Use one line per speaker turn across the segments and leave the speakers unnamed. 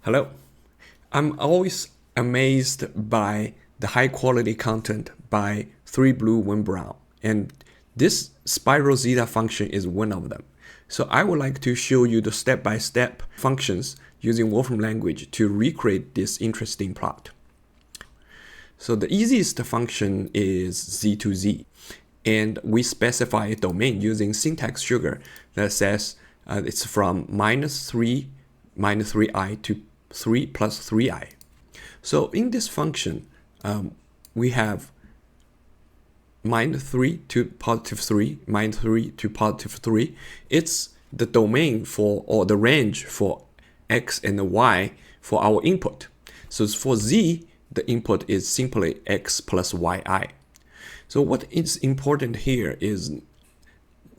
Hello. I'm always amazed by the high quality content by 3 Blue 1 Brown, and this spiral zeta function is one of them. So I would like to show you the step-by-step functions using Wolfram Language to recreate this interesting plot. So the easiest function is z to z, and we specify a domain using syntax sugar that says it's from -3 -3i to 3 plus 3i. So in this function, we have -3 to +3, -3 to +3. It's the domain for, or the range for x and y for our input. So for z, the input is simply x plus yi. So what is important here is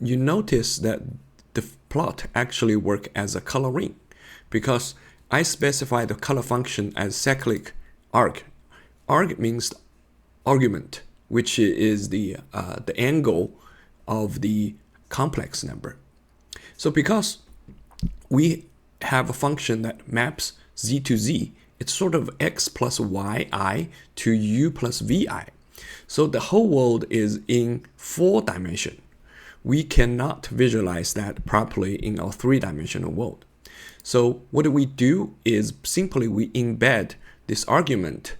you notice that the plot actually works as a color ring, because I specify the color function as cyclic arg. Arg means argument, which is the angle of the complex number. So because we have a function that maps z to z, it's sort of x plus yi to u plus vi. So the whole world is in 4 dimension. We cannot visualize that properly in our 3-dimensional world. So what we do is simply we embed this argument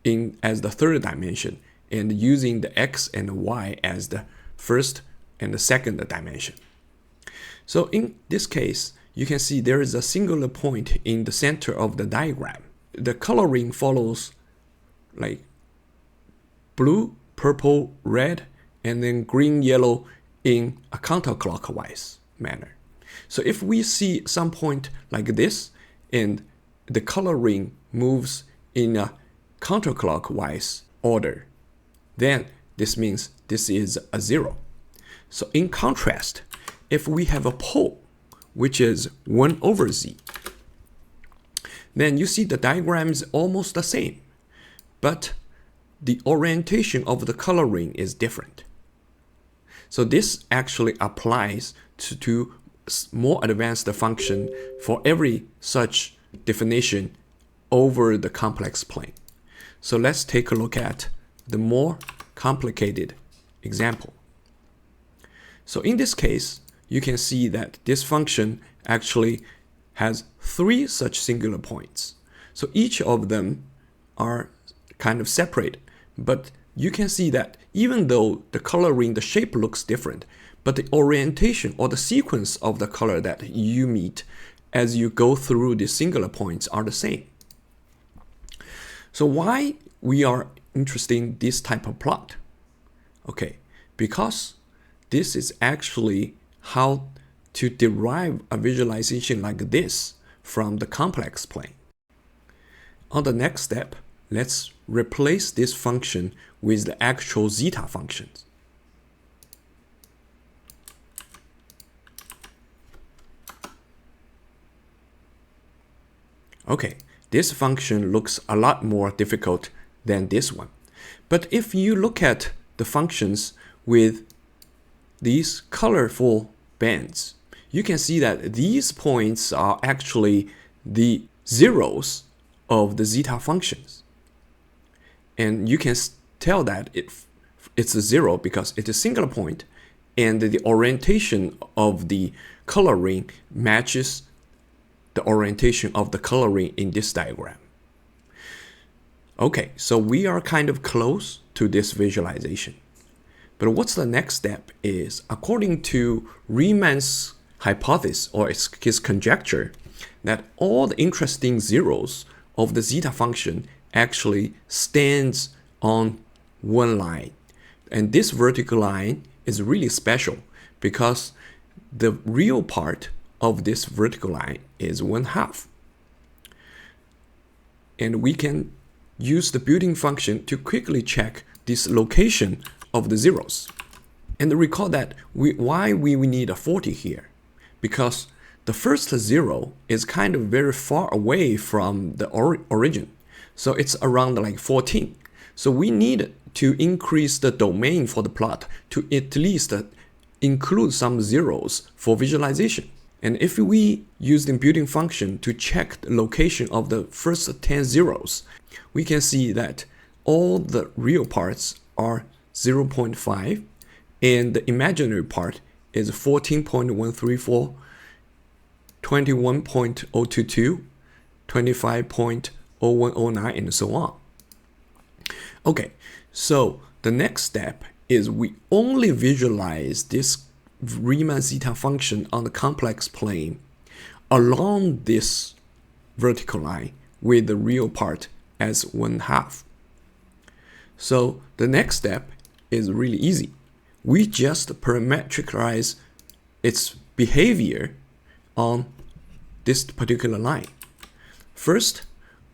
in as the 3rd dimension, and using the x and y as the 1st and the 2nd dimension. So in this case, you can see there is a singular point in the center of the diagram. The coloring follows like blue, purple, red, and then green, yellow in a counterclockwise manner. So if we see some point like this, and the color ring moves in a counterclockwise order, then this means this is a 0. So in contrast, if we have a pole, which is 1 over z, then you see the diagram is almost the same, but the orientation of the color ring is different. So this actually applies to more advanced function for every such definition over the complex plane. So let's take a look at the more complicated example. So in this case, you can see that this function actually has 3 such singular points. So each of them are kind of separate, but you can see that even though the coloring, the shape looks different, but the orientation or the sequence of the color that you meet as you go through the singular points are the same. So why we are interested in this type of plot? Okay, because this is actually how to derive a visualization like this from the complex plane. On the next step, let's replace this function with the actual zeta functions. Okay, this function looks a lot more difficult than this one. But if you look at the functions with these colorful bands, you can see that these points are actually the zeros of the zeta functions. And you can tell that it's a 0 because it's a singular point, and the orientation of the coloring matches the orientation of the coloring in this diagram. Okay, so we are kind of close to this visualization. But what's the next step is, according to Riemann's hypothesis, or his conjecture, that all the interesting zeros of the zeta function actually stands on one line. And this vertical line is really special because the real part of this vertical line is 1/2. And we can use the built-in function to quickly check this location of the zeros. And recall that why we need a 40 here, because the first 0 is kind of very far away from the origin. So it's around like 14. So we need to increase the domain for the plot to at least include some zeros for visualization. And if we use the built-in function to check the location of the first 10 zeros, we can see that all the real parts are 0.5 and the imaginary part is 14.134, 21.022, 25.0109, and so on. Okay, so the next step is we only visualize this Riemann Zeta function on the complex plane along this vertical line with the real part as 1/2. So the next step is really easy. We just parametricize its behavior on this particular line. First,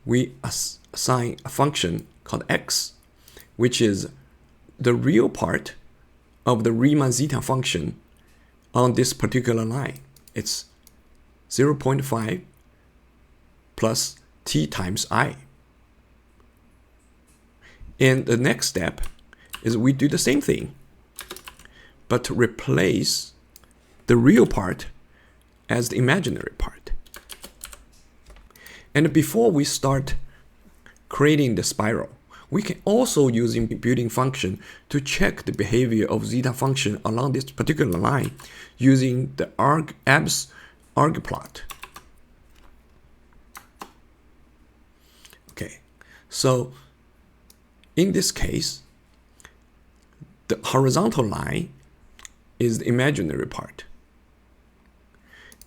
we assign a function called x, which is the real part of the Riemann Zeta function on this particular line. It's 0.5 plus t times I. And the next step is we do the same thing, but replace the real part as the imaginary part. And before we start creating the spiral, we can also use the built-in function to check the behavior of zeta function along this particular line using the AbsArgPlot. Okay, so in this case, the horizontal line is the imaginary part,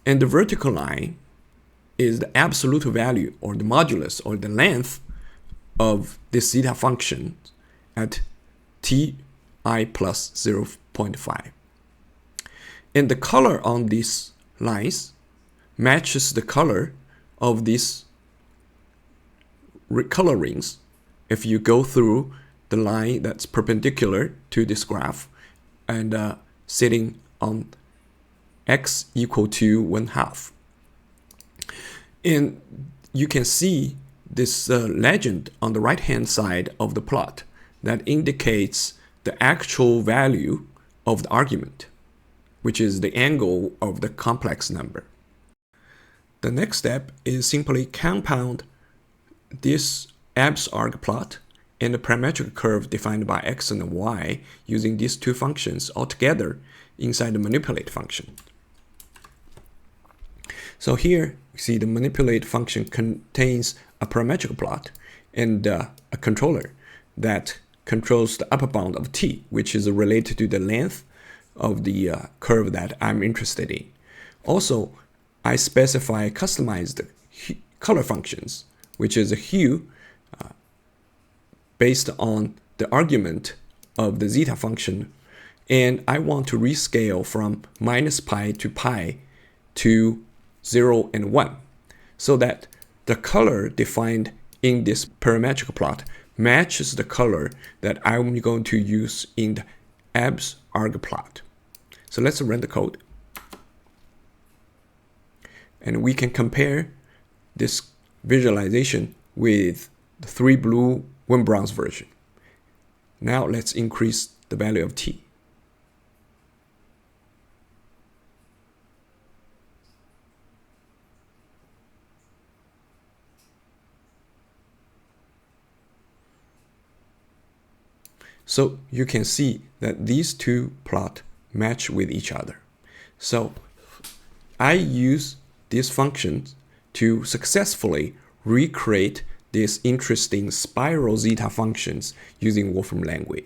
and the vertical line is the absolute value or the modulus or the length of this zeta function at ti plus 0.5. And the color on these lines matches the color of these color rings if you go through the line that's perpendicular to this graph and sitting on x equal to 1/2. And you can see this legend on the right hand side of the plot that indicates the actual value of the argument, which is the angle of the complex number. The next step is simply compound this AbsArgPlot and the parametric curve defined by x and y using these two functions all together inside the manipulate function. So here we see the manipulate function contains a parametric plot and a controller that controls the upper bound of t, which is related to the length of the curve that I'm interested in. Also, I specify customized color functions, which is a hue based on the argument of the zeta function, and I want to rescale from -pi to pi to 0 and 1, so that the color defined in this parametric plot matches the color that I'm going to use in the AbsArgPlot. So let's run the code. And we can compare this visualization with the 3 blue, 1 bronze version. Now let's increase the value of t. So you can see that these two plots match with each other. So I use these functions to successfully recreate these interesting spiral zeta functions using Wolfram Language.